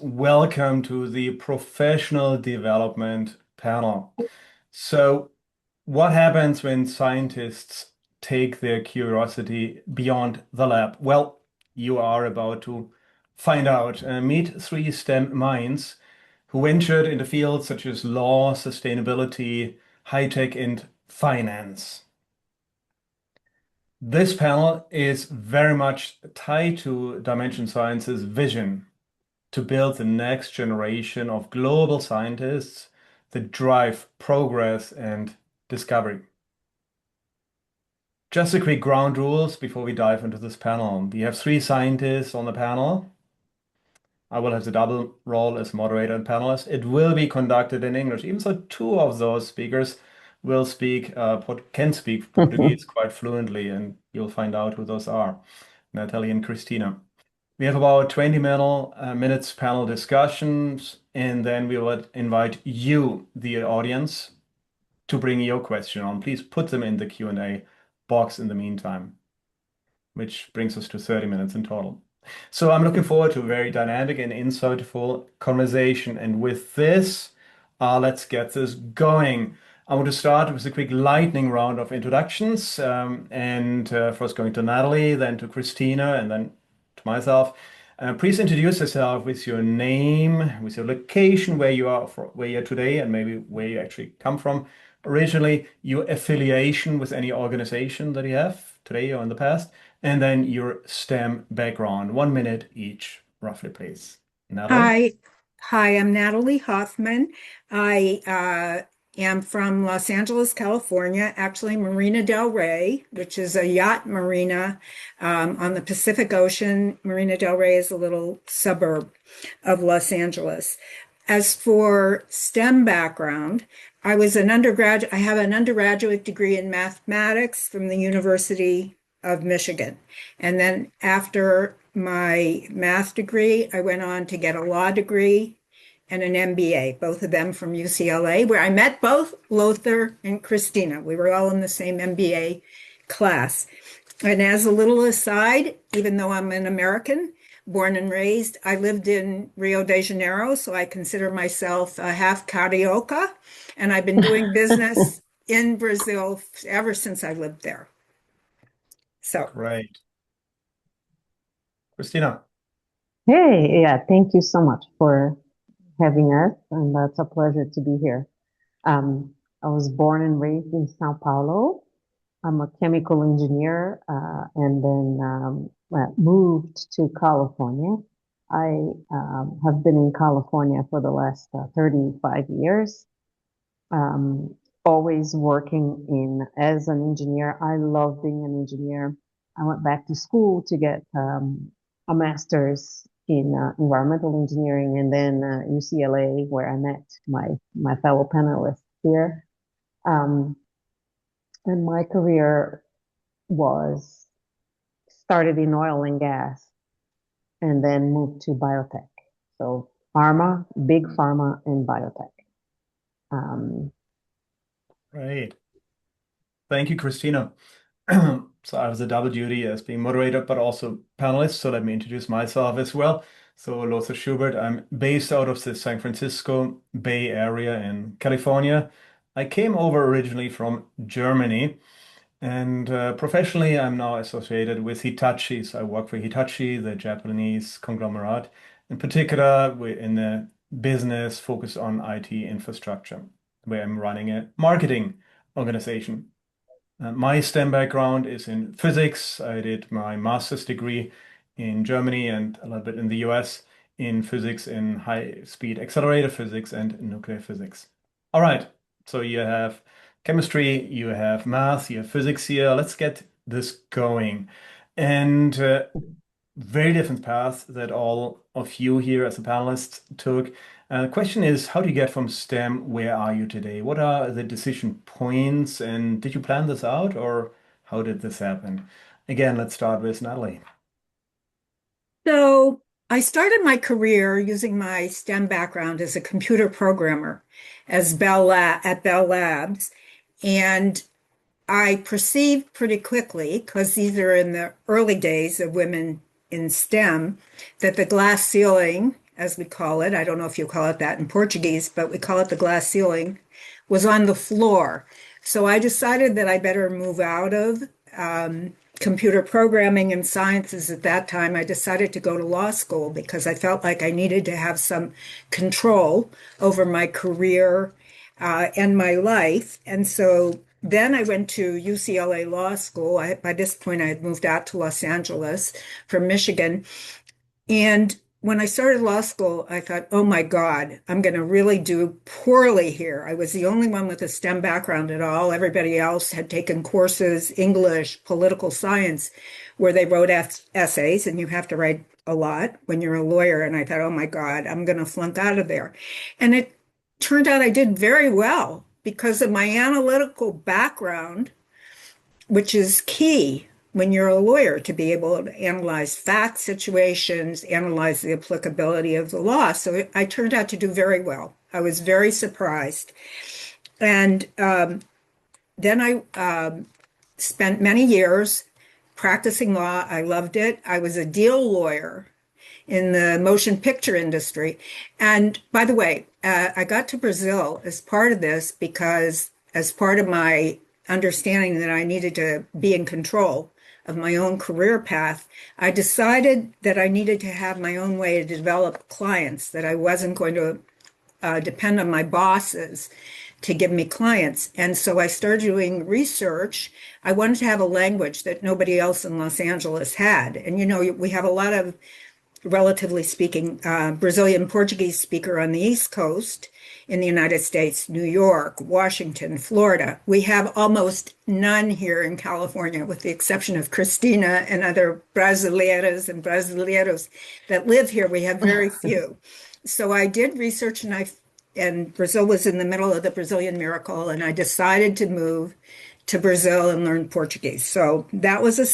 Welcome to the professional development panel. So, what happens when scientists take their curiosity beyond the lab? Well, you are about to find out. Meet three STEM minds who ventured into fields such as law, sustainability, high tech, and finance. This panel is very much tied to Dimension Science's vision to build the next generation of global scientists that drive progress and discovery. Just a quick ground rules before we dive into this panel. We have three scientists on the panel. I will have the double role as moderator and panelist. It will be conducted in English, even so two of those speakers will can speak Portuguese quite fluently, and you'll find out who those are, Nathalie and Cristina. We have about 20 minutes panel discussions, and then we will invite you, the audience, to bring your question on. Please put them in the Q&A box in the meantime, which brings us to 30 minutes in total. So I'm looking forward to a very dynamic and insightful conversation. And with this, let's get this going. I want to start with a quick lightning round of introductions, and first going to Nathalie, then to Cristina, and then to myself. Please introduce yourself with your name, with your location, where you're today, and maybe where you actually come from originally, your affiliation with any organization that you have today or in the past, and then your STEM background. 1 minute each, roughly, please. Nathalie? Hi, I'm Nathalie Hoffman. I am from Los Angeles, California, actually Marina del Rey, which is a yacht marina on the Pacific Ocean. Marina del Rey is a little suburb of Los Angeles. As for STEM background, I have an undergraduate degree in mathematics from the University of Michigan. And then after my math degree, I went on to get a law degree and an MBA, both of them from UCLA, where I met both Lothar and Cristina. We were all in the same MBA class. And as a little aside, even though I'm an American, born and raised, I lived in Rio de Janeiro, so I consider myself a half carioca, and I've been doing business in Brazil ever since I lived there. So Great. Cristina? Hey, yeah, thank you so much for having us, and it's a pleasure to be here. I was born and raised in Sao Paulo. I'm a chemical engineer, and then moved to California. I have been in California for the last 35 years, um, always working as an engineer. I love being an engineer. I went back to school to get a master's in environmental engineering, and then UCLA, where I met my fellow panelists here. Um, and my career was started in oil and gas, and then moved to biotech. So pharma, big pharma, and biotech. Um, Great. Thank you, Cristina. So I have the double duty as being moderator, but also panelist. So let me introduce myself as well. So Lothar Schubert, I'm based out of the San Francisco Bay Area in California. I came over originally from Germany, and professionally, I'm now associated with Hitachi. So I work for Hitachi, the Japanese conglomerate. In particular, we're in the business focused on IT infrastructure, where I'm running a marketing organization. My STEM background is in physics. I did my master's degree in Germany and a little bit in the US in physics in high-speed accelerator physics and nuclear physics. All right, so you have chemistry, you have math, you have physics here. Let's get this going. And very different paths that all of you here as a panelists took. The question is, how do you get from STEM? Where are you today? What are the decision points? And did you plan this out or how did this happen? Again, let's start with Natalie. So I started my career using my STEM background as a computer programmer at Bell Labs. And I perceived pretty quickly, because these are in the early days of women in STEM, that the glass ceiling as we call it, I don't know if you call it that in Portuguese, but we call it the glass ceiling, was on the floor. So I decided that I better move out of computer programming and sciences at that time. I decided to go to law school because I felt like I needed to have some control over my career and my life. And so then I went to UCLA Law School. By this point, I had moved out to Los Angeles from Michigan. And when I started law school, I thought, oh my God, I'm going to really do poorly here. I was the only one with a STEM background at all. Everybody else had taken courses, English, political science, where they wrote essays, and you have to write a lot when you're a lawyer. And I thought, oh my God, I'm going to flunk out of there. And it turned out I did very well because of my analytical background, which is key when you're a lawyer to be able to analyze fact situations, analyze the applicability of the law. So I turned out to do very well. I was very surprised. And then I spent many years practicing law. I loved it. I was a deal lawyer in the motion picture industry. And by the way, I got to Brazil as part of this because, as part of my understanding that I needed to be in control of my own career path, I decided that I needed to have my own way to develop clients, that I wasn't going to depend on my bosses to give me clients. And so I started doing research. I wanted to have a language that nobody else in Los Angeles had. And, you know, we have a lot of, relatively speaking, Brazilian Portuguese speaker on the East Coast in the United States, New York, Washington, Florida. We have almost none here in California, with the exception of Cristina and other brasileiras and brasileiros that live here. We have very few. So I did research, and Brazil was in the middle of the Brazilian miracle, and I decided to move to Brazil and learn Portuguese. So that was a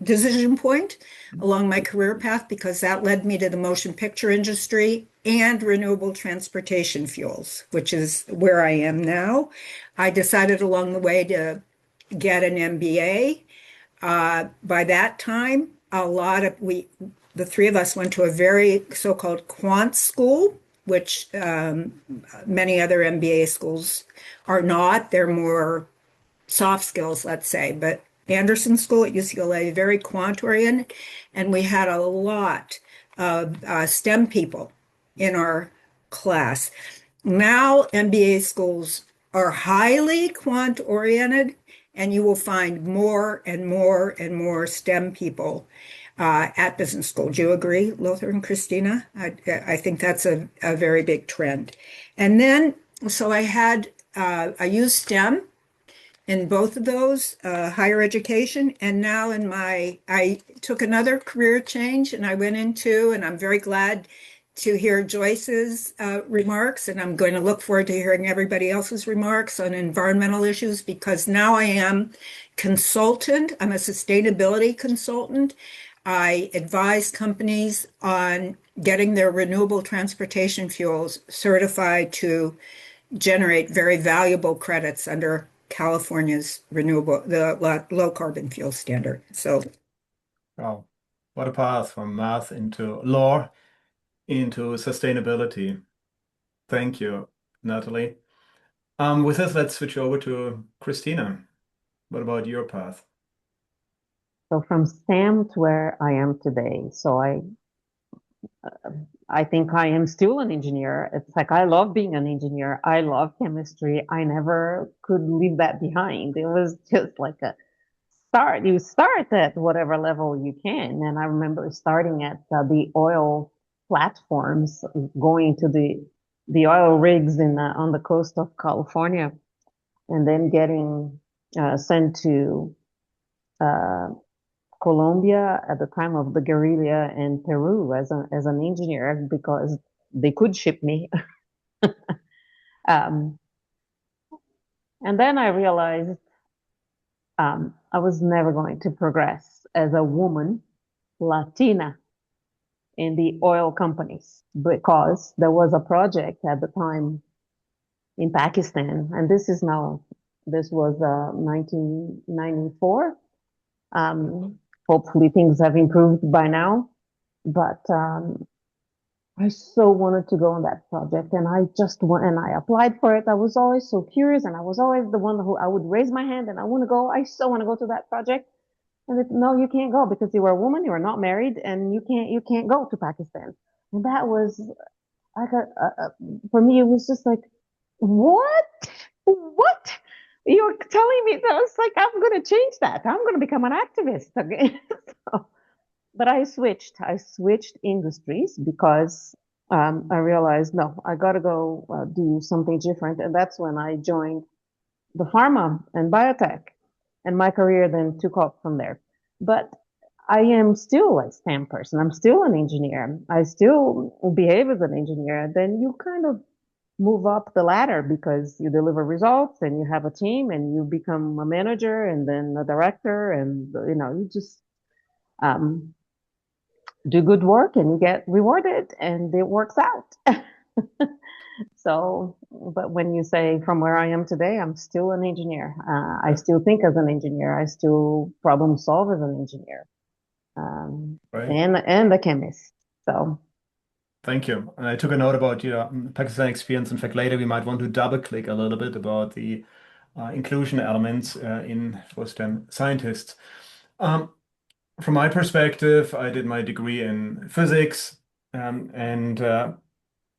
decision point along my career path because that led me to the motion picture industry and renewable transportation fuels, which is where I am now. I decided along the way to get an MBA. By that time, the three of us went to a very so-called quant school, which many other MBA schools are not. They're more soft skills, let's say, but Anderson School at UCLA, very quant oriented, and we had a lot of STEM people in our class. Now, MBA schools are highly quant oriented, and you will find more and more and more STEM people at business school. Do you agree, Lothar and Cristina? I think that's a very big trend. And then, so I used STEM in both of those, higher education. And now I took another career change and I went into, and I'm very glad to hear Joyce's remarks, and I'm going to look forward to hearing everybody else's remarks on environmental issues, because now I am consultant. I'm a sustainability consultant. I advise companies on getting their renewable transportation fuels certified to generate very valuable credits under California's the low carbon fuel standard. So, Wow, what a path from math into law into sustainability. Thank you, Natalie. With this, let's switch over to Christina. What about your path? So from STEM to where I am today. So I think I am still an engineer. It's like I love being an engineer. I love chemistry. I never could leave that behind. It was just like a start. You start at whatever level you can. And I remember starting at the oil platforms, going to the oil rigs on the coast of California, and then getting sent to Colombia at the time of the guerrilla, and Peru as an engineer because they could ship me. um, and then I realized I was never going to progress as a woman, Latina, in the oil companies, because there was a project at the time in Pakistan, and this was 1994. Hopefully things have improved by now, but I so wanted to go on that project and and I applied for it. I was always so curious and I was always the one who I would raise my hand and I want to go. I so want to go to that project. And no, you can't go because you are a woman, you are not married, and you can't go to Pakistan. And that was like for me, it was just like, what? What? You're telling me that? It's like, I'm going to change that. I'm going to become an activist again. So, but I switched industries because I realized, no, I got to go do something different. And that's when I joined the pharma and biotech, and my career then took off from there. But I am still a STEM person. I'm still an engineer. I still behave as an engineer. Then you kind of move up the ladder because you deliver results and you have a team and you become a manager and then a director and you just um, do good work and you get rewarded and it works out. So, but when you say from where I am today, I'm still an engineer. I Yeah, still think as an engineer. I still problem solve as an engineer, right. and a chemist. So, Thank you. And I took a note about your Pakistan experience. In fact, later we might want to double click a little bit about the inclusion elements in for STEM scientists. Um, from my perspective, I did my degree in physics and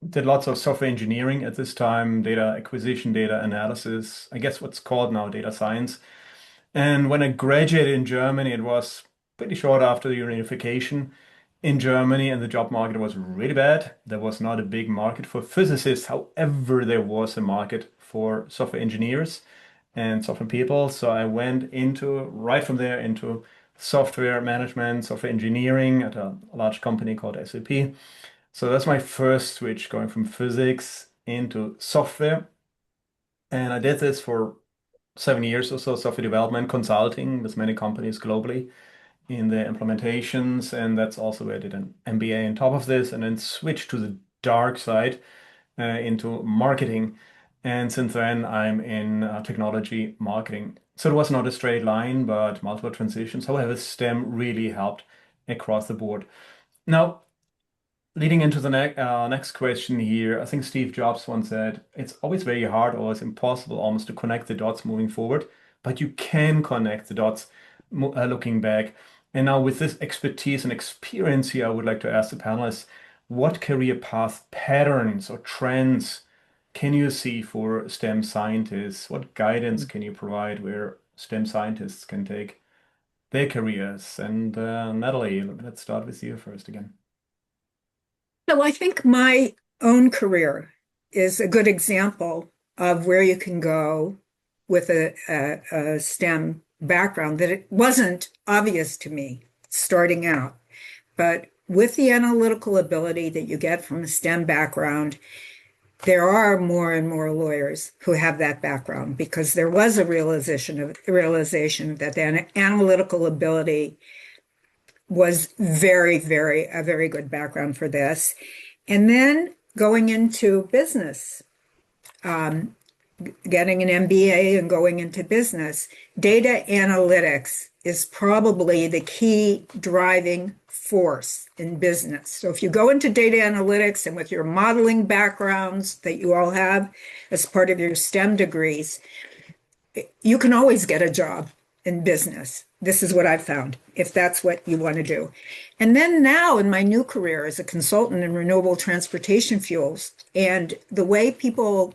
did lots of software engineering at this time, data acquisition, data analysis, I guess what's called now data science. And when I graduated in Germany, it was pretty short after the unification in Germany, and the job market was really bad. There was not a big market for physicists. However, there was a market for software engineers and software people. So I went into right from there into software management, software engineering at a large company called SAP. So that's my first switch going from physics into software. And I did this for 7 years or so, software development consulting with many companies globally in the implementations. And that's also where I did an MBA on top of this and then switched to the dark side into marketing. And since then, I'm in technology marketing. So it was not a straight line, but multiple transitions. However, STEM really helped across the board. Now, leading into the next question here, I think Steve Jobs once said, it's always very hard, always impossible almost to connect the dots moving forward, but you can connect the dots looking back. And now, with this expertise and experience here, I would like to ask the panelists, what career path patterns or trends can you see for STEM scientists? What guidance can you provide where STEM scientists can take their careers? And Natalie, let's start with you first again. So I think my own career is a good example of where you can go with a STEM background that it wasn't obvious to me starting out. But with the analytical ability that you get from a STEM background, there are more and more lawyers who have that background because there was a realization that the analytical ability was a very good background for this. And then going into business, getting an MBA and going into business, data analytics is probably the key driving force in business. So if you go into data analytics and with your modeling backgrounds that you all have as part of your STEM degrees, you can always get a job in business. This is what I've found, if that's what you want to do. And then now in my new career as a consultant in renewable transportation fuels, and the way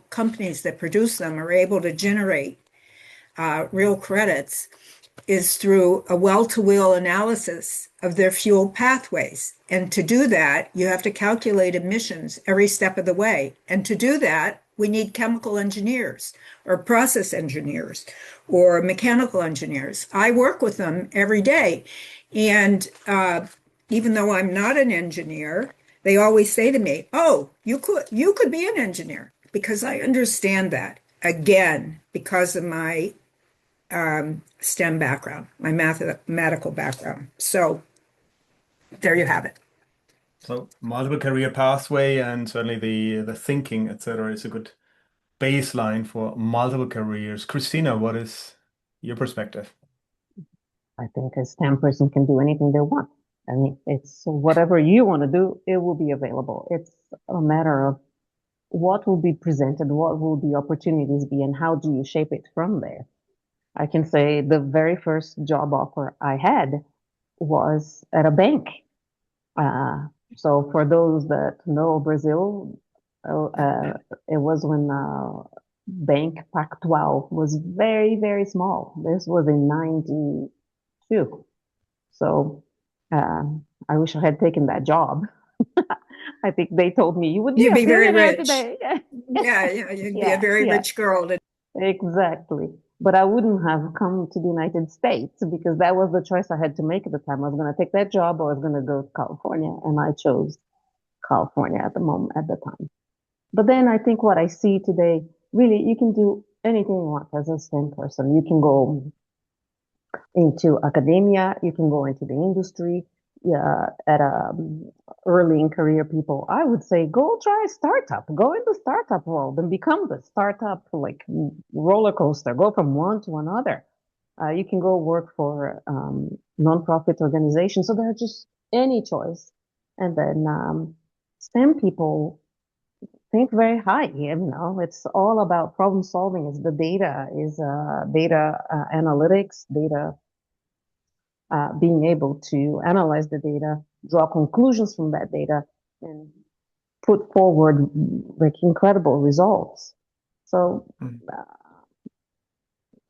companies that produce them are able to generate real credits is through a well-to-wheel analysis of their fuel pathways. And to do that, you have to calculate emissions every step of the way. And to do that, we need chemical engineers or process engineers or mechanical engineers. I work with them every day. And even though I'm not an engineer, they always say to me, "Oh, you could be an engineer," because I understand that again because of my STEM background, my mathematical background. So there you have it. So multiple career pathway and certainly the thinking, etc., is a good baseline for multiple careers. Christina, what is your perspective? I think a STEM person can do anything they want. I mean, it's whatever you want to do, it will be available. It's a matter of what will be presented, what will the opportunities be, and how do you shape it from there. I can say the very first job offer I had was at a bank. Uh, so for those that know Brazil, it was when Bank Pac-12 was very, very small. This was in 92. So I wish I had taken that job. I think they told me you would be You'd a be very billionaire rich. today. Yeah, yeah, you'd be a Yeah, very yeah, rich girl. exactly. But I wouldn't have come to the United States because that was the choice I had to make at the time. I was going to take that job or I was going to go to California, and I chose California at the moment, at the time. But then I think what I see today, really, you can do anything you want as a STEM person. You can go into academia, you can go into the industry. Yeah, at early in career people, I would say go try a startup, go in the startup world and become the startup like roller coaster, go from one to another. You can go work for nonprofit organizations. So there's just any choice. And then STEM people think very high. It's all about problem solving. Is the data is data analytics, data being able to analyze the data, draw conclusions from that data, and put forward like incredible results. So Mm. uh,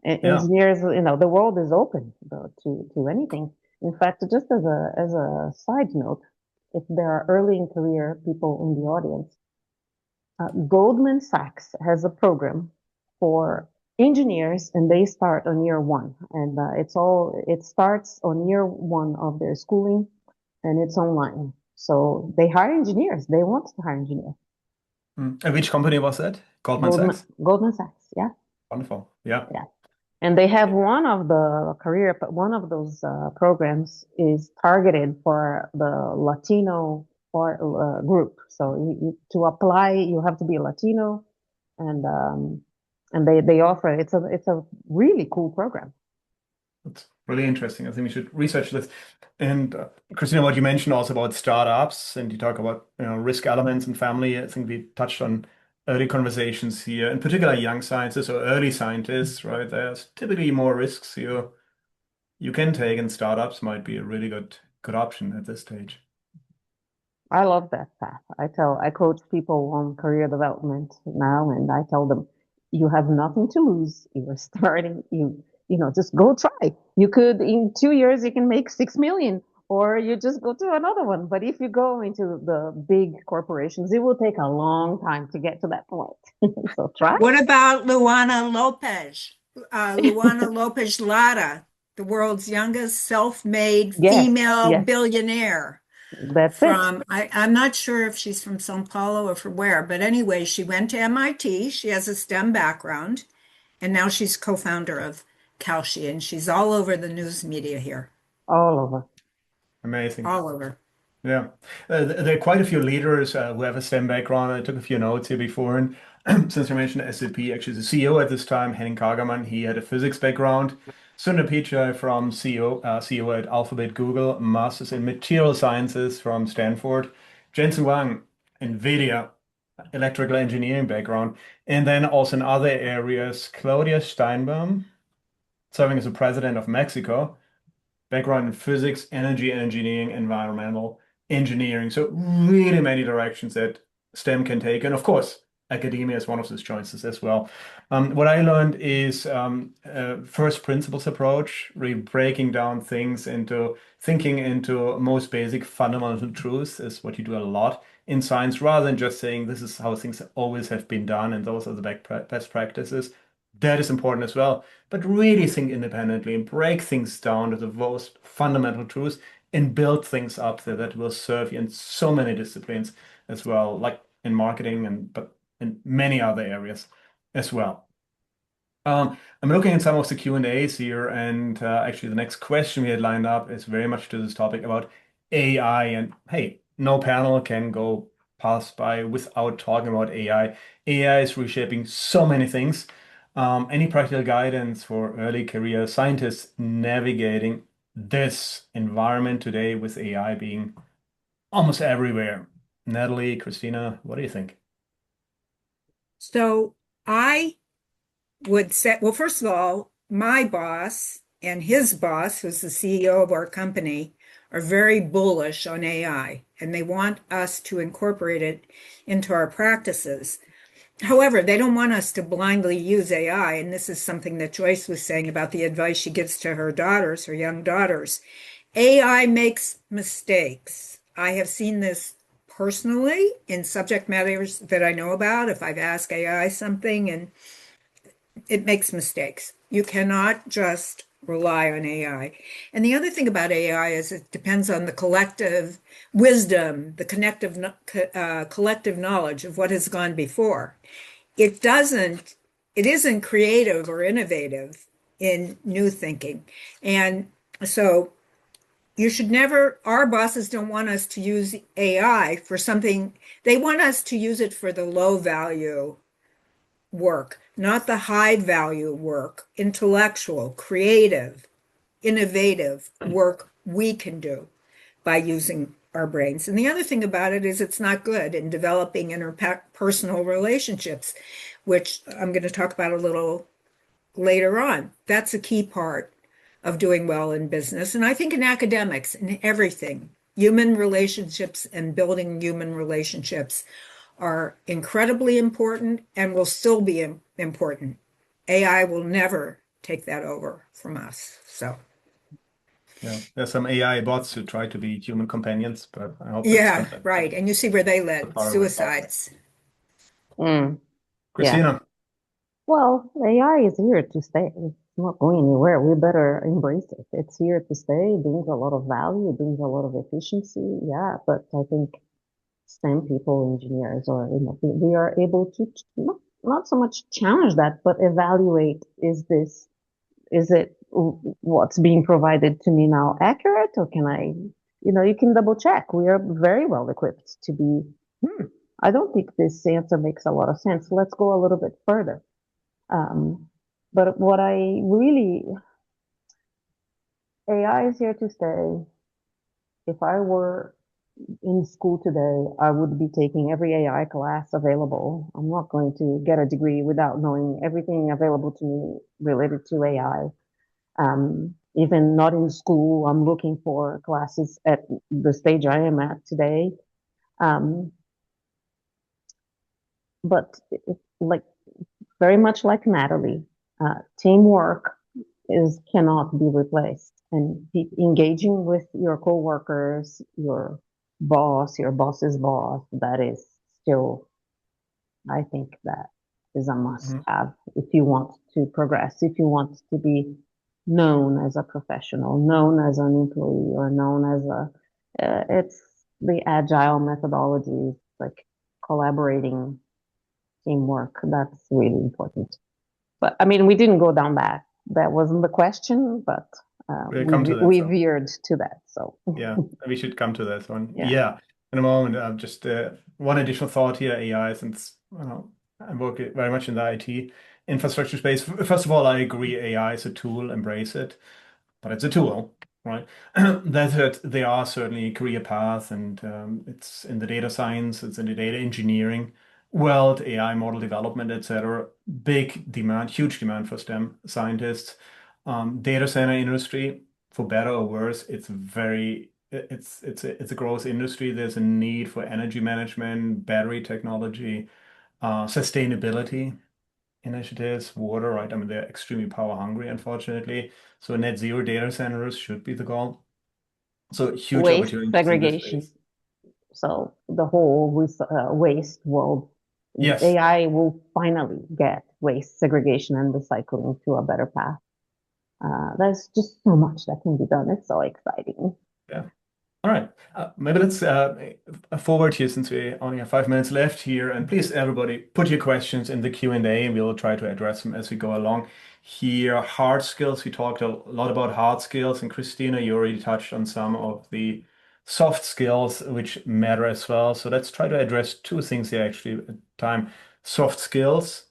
Yeah. engineers, the world is open to anything. In fact, just as a side note, if there are early in career people in the audience, Goldman Sachs has a program for engineers, and they start on year one, and it starts on year one of their schooling, and it's online. So they hire engineers. They want to hire engineers. Mm. And which company was that? Goldman Goldman Sachs? Goldman Sachs, yeah, Wonderful. Yeah. yeah. And they have one of those programs is targeted for the Latino group. So to apply, you have to be a Latino, and they offer it's a really cool program. That's really interesting. I think we should research this. And Christina, what you mentioned also about startups, and you talk about risk elements and family. I think we touched on early conversations here, in particular young scientists or early scientists, right? There's typically more risks you can take, and startups might be a really good option at this stage. I love that path. I coach people on career development now, and I tell them, you have nothing to lose. You are starting, just go try. You could, in 2 years, you can make 6 million, or you just go to another one. But if you go into the big corporations, it will take a long time to get to that point. So try. What about Luana Lopez? Luana Lopez Lada, the world's youngest self-made Yes, female yes, billionaire that's it. I'm not sure if she's from Sao Paulo or from where, but anyway, she went to MIT. She has a STEM background, and now she's co-founder of Kalshi, and she's all over the news media here, All over. Amazing. all over. Yeah. There are quite a few leaders who have a STEM background. I took a few notes here before. And since you mentioned SAP, actually, the CEO at this time, Henning Kagermann, he had a physics background. Sundar Pichai from CEO at Alphabet Google, Masters in Material Sciences from Stanford. Jensen Huang, NVIDIA, electrical engineering background. And then also in other areas, Claudia Steinbaum, serving as the president of Mexico, background in physics, energy engineering, environmental engineering. So really many directions that STEM can take. And of course, academia is one of those choices as well. What I learned is first principles approach, really breaking down things into thinking into most basic fundamental truths is what you do a lot in science, rather than just saying this is how things always have been done and those are the best practices. That is important as well, but really think independently and break things down to the most fundamental truths and build things up there that will serve you in so many disciplines as well, like in marketing and but in many other areas as well. I'm looking at some of the Q&As here, and actually the next question we had lined up is very much to this topic about AI. And hey, no panel can go pass by without talking about AI. AI is reshaping so many things. Any practical guidance for early career scientists navigating this environment today with AI being almost everywhere. Natalie, Christina, what do you think? So I would say, well, first of all, my boss and his boss, who's the CEO of our company, are very bullish on AI and they want us to incorporate it into our practices. However, they don't want us to blindly use AI. And this is something that Joyce was saying about the advice she gives to her daughters, her young daughters. AI makes mistakes. I have seen this personally in subject matters that I know about. If I've asked AI something and it makes mistakes, you cannot just rely on AI. And the other thing about AI is it depends on the collective wisdom, the collective knowledge of what has gone before. It doesn't, it isn't creative or innovative in new thinking. And so you should never, our bosses don't want us to use AI for something, they want us to use it for the low value work, not the high value work, intellectual, creative, innovative work we can do by using our brains. And the other thing about it is it's not good in developing interpersonal relationships, which I'm going to talk about a little later on. That's a key part of doing well in business. And I think in academics, in everything, human relationships and building human relationships are incredibly important and will still be important. AI will never take that over from us. So, Yeah, there's some AI bots who try to be human companions, but I hope it's yeah, gonna right. And you see where they be led, far away. suicides. Mm, yeah. Christina, Well, AI is here to stay. It's not going anywhere. We better embrace it. It's here to stay. It brings a lot of value. It brings a lot of efficiency. Yeah, but I think STEM people, engineers, or we are able to not so much challenge that, but evaluate: is it what's being provided to me now accurate, or can I, you can double check. We are very well equipped to be. I don't think this answer makes a lot of sense. Let's go a little bit further. Um, but what I really, AI is here to stay. If I were in school today, I would be taking every AI class available. I'm not going to get a degree without knowing everything available to me related to AI. Even not in school, I'm looking for classes at the stage I am at today. Um, but like very much like Nathalie, teamwork is cannot be replaced. And engaging with your coworkers, your boss's boss, that is still, I think that is a must mhm, have if you want to progress, if you want to be known as a professional, known as an employee, or known as it's the agile methodologies, like collaborating, teamwork, that's really important. But I mean, we didn't go down that. That wasn't the question, but we'll come to that. we So veered to that. So yeah, we should come to that one. yeah, Yeah, in a moment. Just one additional thought here: AI, since I work very much in the IT infrastructure space. First of all, I agree. AI is a tool. Embrace it. But it's a tool, right? That said, there are certainly career paths, and it's in the data science, it's in the data engineering world, AI model development, etc. Big demand, huge demand for STEM scientists. Data center industry, for better or worse, it's a growth industry. There's a need for energy management, battery technology, sustainability initiatives, water, right? I mean, they're extremely power hungry, unfortunately. So net zero data centers should be the goal. So huge waste opportunities in this segregation. space. So the whole waste world, Yes. AI will finally get waste segregation and recycling to a better path. There's just so much that can be done. It's so exciting. Yeah. All right. Maybe let's forward here since we only have 5 minutes left here. And please, everybody, put your questions in the Q&A and we'll try to address them as we go along. Here, hard skills. We talked a lot about hard skills. And Christina, you already touched on some of the soft skills which matter as well. So let's try to address two things here actually at a time. Soft skills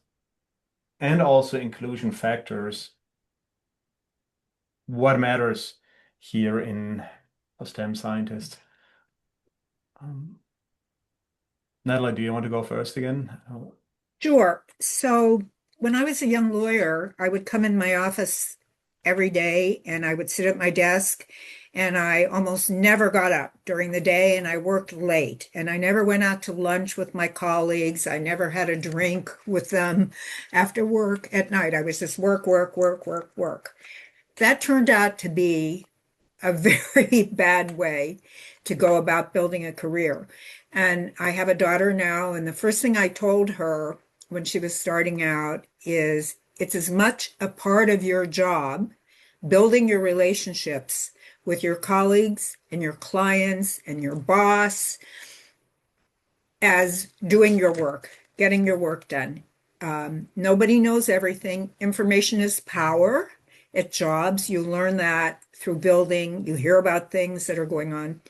and also inclusion factors. What matters here in for STEM scientists. Nathalie, do you want to go first again? Sure. So when I was a young lawyer, I would come in my office every day and I would sit at my desk and I almost never got up during the day and I worked late and I never went out to lunch with my colleagues. I never had a drink with them after work at night. I was just work, work, work, work, work. That turned out to be a very bad way to go about building a career. And I have a daughter now, and the first thing I told her when she was starting out is it's as much a part of your job, building your relationships with your colleagues and your clients and your boss, as doing your work, getting your work done. Nobody knows everything. Information is power at jobs. You learn that through building. You hear about things that are going on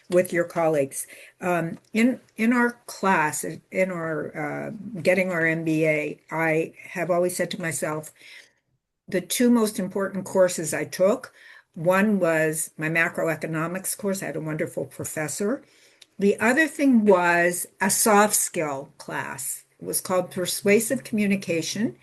with your colleagues. In our class, in our getting our MBA, I have always said to myself, the two most important courses I took, one was my macroeconomics course. I had a wonderful professor. The other thing was a soft skill class. It was called persuasive communication.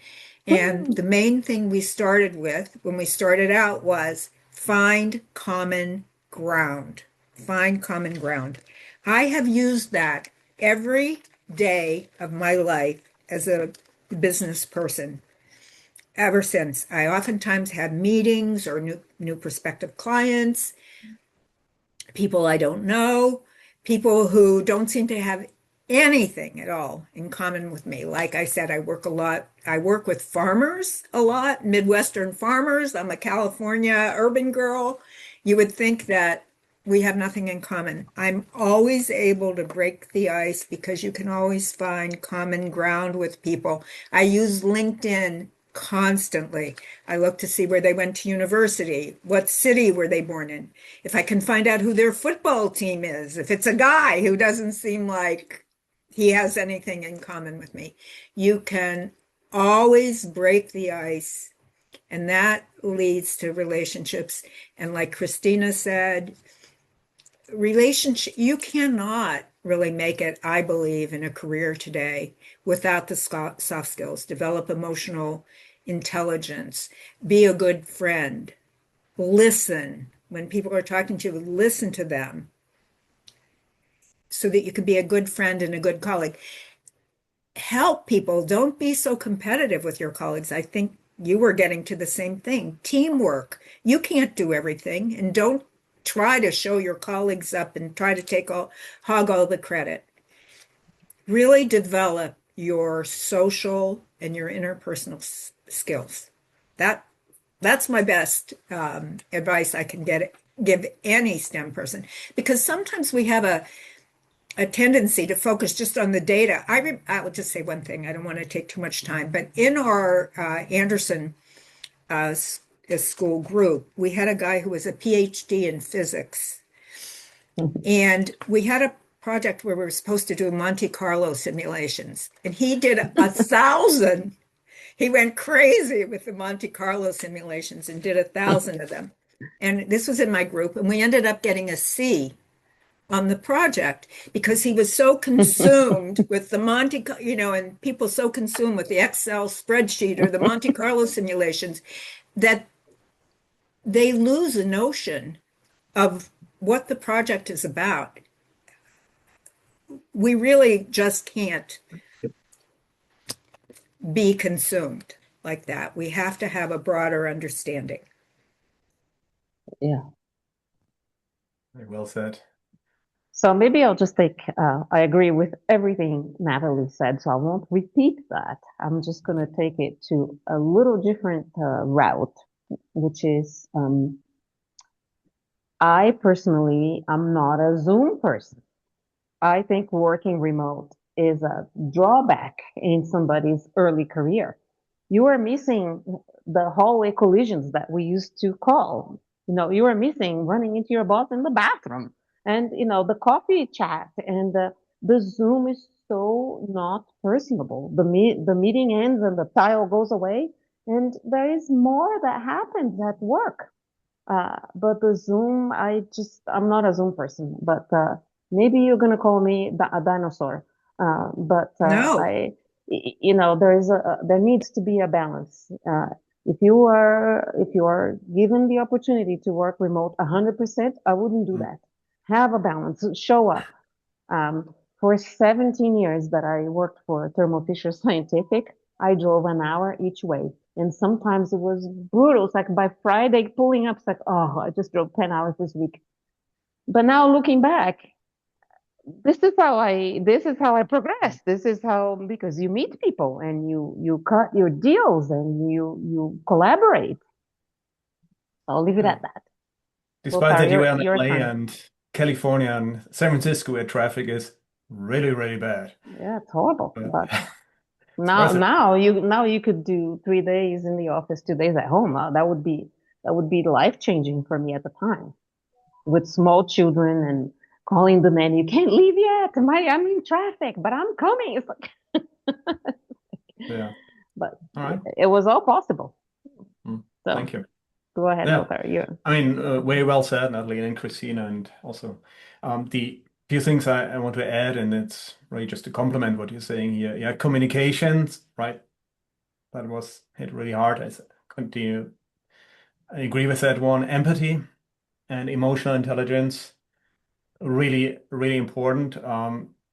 And the main thing we started with when we started out was find common ground. Find common ground. I have used that every day of my life as a business person ever since. I oftentimes have meetings or new prospective clients, people I don't know, people who don't seem to have anything at all in common with me. Like I said, I work a lot. I work with farmers a lot, Midwestern farmers. I'm a California urban girl. You would think that we have nothing in common. I'm always able to break the ice because you can always find common ground with people. I use LinkedIn constantly. I look to see where they went to university, what city were they born in, if I can find out who their football team is, if it's a guy who doesn't seem like he has anything in common with me. You can always break the ice, and that leads to relationships. And like Cristina said, relationship, you cannot really make it, I believe, in a career today without the soft skills. Develop emotional intelligence, be a good friend, listen. When people are talking to you, listen to them so that you can be a good friend and a good colleague. Help people. Don't be so competitive with your colleagues. I think you were getting to the same thing. Teamwork. You can't do everything, and don't try to show your colleagues up and try to hog all the credit. Really develop your social and your interpersonal skills. That's my best advice I can give any STEM person, because sometimes we have a tendency to focus just on the data. I will just say one thing. I don't want to take too much time, but in our Anderson school group, we had a guy who was a PhD in physics, and we had a project where we were supposed to do Monte Carlo simulations, and he did 1,000. He went crazy with the Monte Carlo simulations and did 1,000 of them. And this was in my group, and we ended up getting a C on the project because he was so consumed with the and people so consumed with the Excel spreadsheet or the Monte Carlo simulations that they lose a notion of what the project is about. We really just can't be consumed like that. We have to have a broader understanding. Yeah. Very well said. So maybe I'll just I agree with everything Nathalie said, so I won't repeat that. I'm just going to take it to a little different route, which is I personally am not a Zoom person. I think working remote is a drawback in somebody's early career. You are missing the hallway collisions that we used to call. You are missing running into your boss in the bathroom, and the coffee chat, and the Zoom is so not personable. The meeting ends and the tile goes away, and there is more that happens at work. But the Zoom, I'm not a Zoom person, but maybe you're gonna call me a dinosaur. But No. there needs to be a balance. If you are given the opportunity to work remote 100%, I wouldn't do Mm. that. Have a balance, show up. For 17 years that I worked for Thermo Fisher Scientific, I drove an hour each way. And sometimes it was brutal. It's like by Friday, pulling up, it's like, oh, I just drove 10 hours this week. But now looking back, this is how I progressed. This is how, because you meet people and you cut your deals and you collaborate. I'll leave it Yeah. at that. Despite Lothar, that, you are in your LA turn. and California and San Francisco, where traffic is really, really bad. Yeah, it's horrible. But But it's Now, worth it. now you could do 3 days in the office, 2 days at home. That would be life changing for me at the time with small children and calling the man, you can't leave yet. I'm in traffic, but I'm coming. It's like, Yeah. but All right. it was all possible. Mm. So Thank you. go ahead, Yeah. Lothar. You. I mean, very well said, Natalie and Christina. And also, the few things I want to add, and it's really just to complement what you're saying here. Yeah, communications, right? That was hit really hard. Continue. I agree with that one. Empathy and emotional intelligence, really, really important.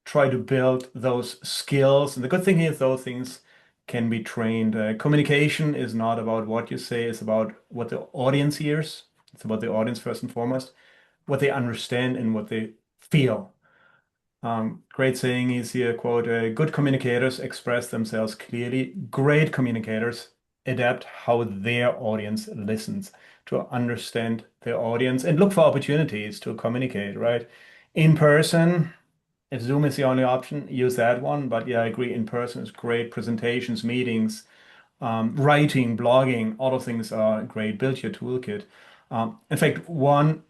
Try to build those skills. And the good thing is those things can be trained. Communication is not about what you say, it's about what the audience hears. It's about the audience first and foremost, what they understand and what they feel. Great saying is here, quote, good communicators express themselves clearly. Great communicators adapt how their audience listens to understand their audience and look for opportunities to communicate, right? In person, if Zoom is the only option, use that one. But yeah, I agree, in person is great. Presentations, meetings, writing, blogging, all of things are great. Build your toolkit. In fact, one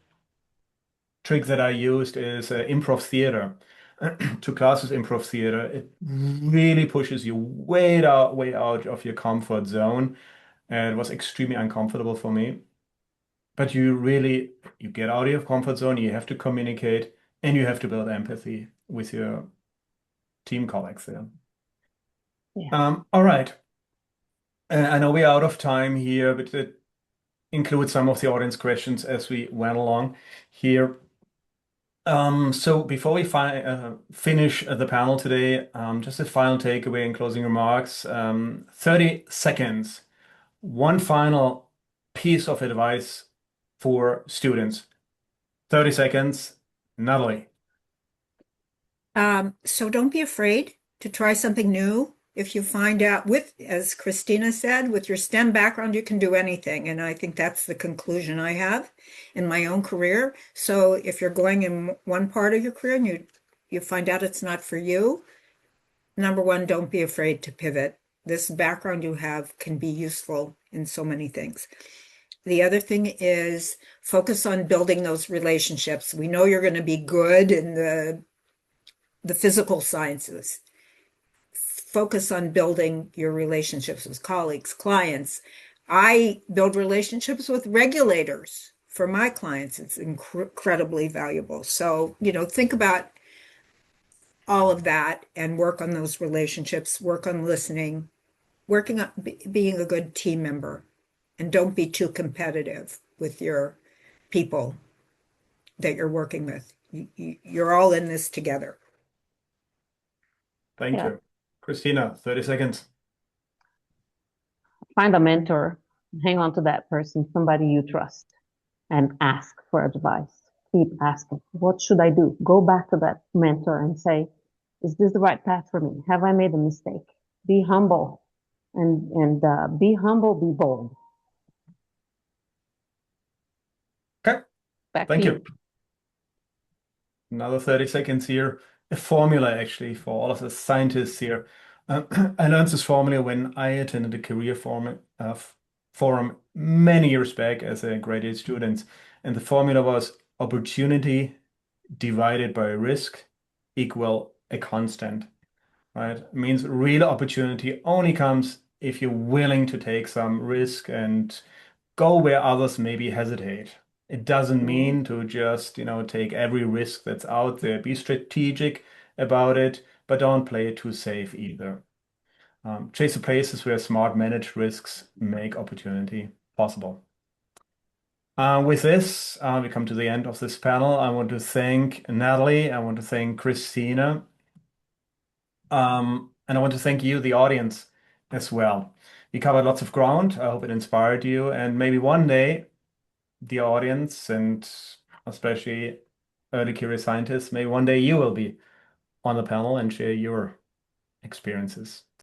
trick that I used is improv theater. Two classes improv theater. It really pushes you way out of your comfort zone. And it was extremely uncomfortable for me. But you get out of your comfort zone, you have to communicate, and you have to build empathy with your team colleagues there. Yeah. All right. I know we're out of time here, but it includes some of the audience questions as we went along here. So before we finish the panel today, just a final takeaway and closing remarks. 30 seconds. One final piece of advice for students. 30 seconds. Natalie. So don't be afraid to try something new. If you find out as Christina said, with your STEM background, you can do anything. And I think that's the conclusion I have in my own career. So if you're going in one part of your career and you find out it's not for you, number one, don't be afraid to pivot. This background you have can be useful in so many things. The other thing is focus on building those relationships. We know you're going to be good in the physical sciences. Focus on building your relationships with colleagues, clients. I build relationships with regulators for my clients. It's incredibly valuable. So, think about all of that and work on those relationships, work on listening, working on being a good team member, and don't be too competitive with your people that you're working with. You're all in this together. Thank Yeah. you. Christina, 30 seconds. Find a mentor, hang on to that person, somebody you trust, and ask for advice. Keep asking, what should I do? Go back to that mentor and say, is this the right path for me? Have I made a mistake? Be humble and be humble, be bold. Okay. Back to Thank you. you. Another 30 seconds here. A formula actually for all of the scientists here. I learned this formula when I attended a career forum many years back as a graduate student. And the formula was opportunity divided by risk equal a constant, right? It means real opportunity only comes if you're willing to take some risk and go where others maybe hesitate. It doesn't mean to just, take every risk that's out there. Be strategic about it, but don't play it too safe either. Chase the places where smart managed risks make opportunity possible. With this, we come to the end of this panel. I want to thank Nathalie. I want to thank Cristina. And I want to thank you, the audience, as well. We covered lots of ground. I hope it inspired you. And maybe one day, the audience, and especially early curious scientists, maybe one day you will be on the panel and share your experiences.